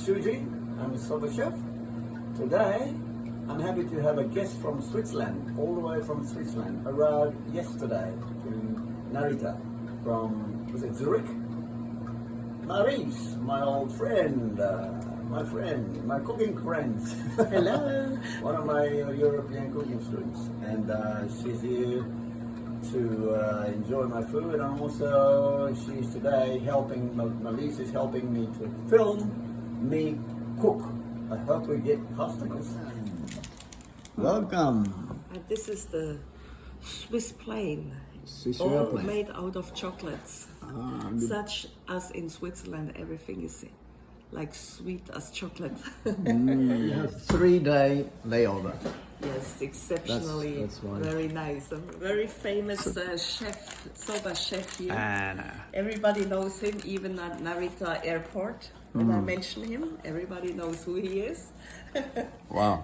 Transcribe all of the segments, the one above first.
Suji. I'm Soba Chef. Today, I'm happy to have a guest from Switzerland, all the way from Switzerland. Arrived yesterday to Narita from, was it Zurich? Maurice, my old friend, my cooking friends. Hello. One of my European cooking students. And she's here to enjoy my food, and also she's today helping, Maurice is helping me to film me cook. I hope we get customers. Welcome. And this is the Swiss plain, Swiss all plain. made out of chocolates. Such as in Switzerland, everything is like sweet as chocolate. You have 3-day layover. Yes, exceptionally That's why. very nice. A very famous chef, Soba Chef here. And Everybody knows him, even at Narita Airport. When I mention him, everybody knows who he is. wow.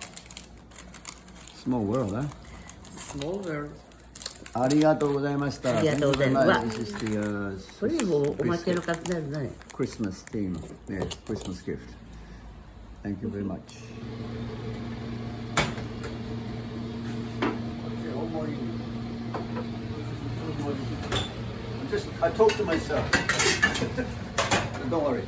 Small world, huh? Small world. ありがとうございました。ありがとうございます。 This is the これもおまけの biscuit. 数ですね。 Christmas theme. Yeah, Christmas gift. Thank you very much. Okay, one more evening. I talk to myself. Don't worry.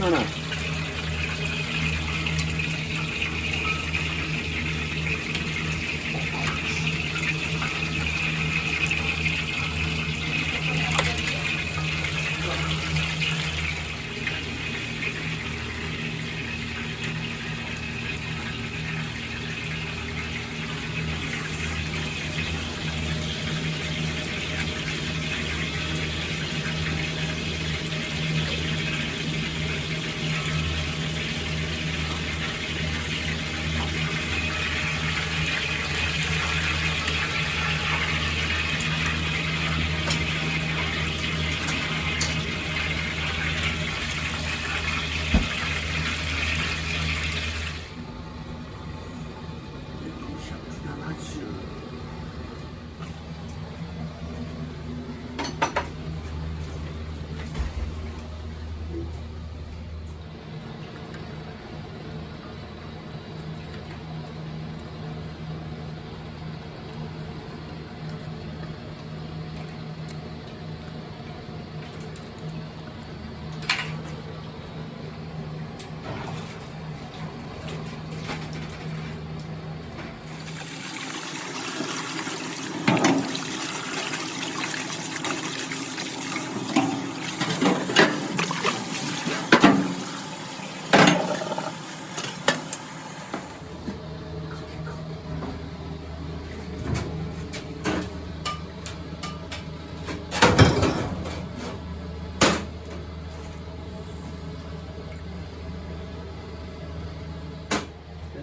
No.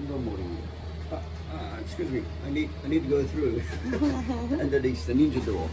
Hello, morning. Excuse me. I need to go through underneath the ninja door.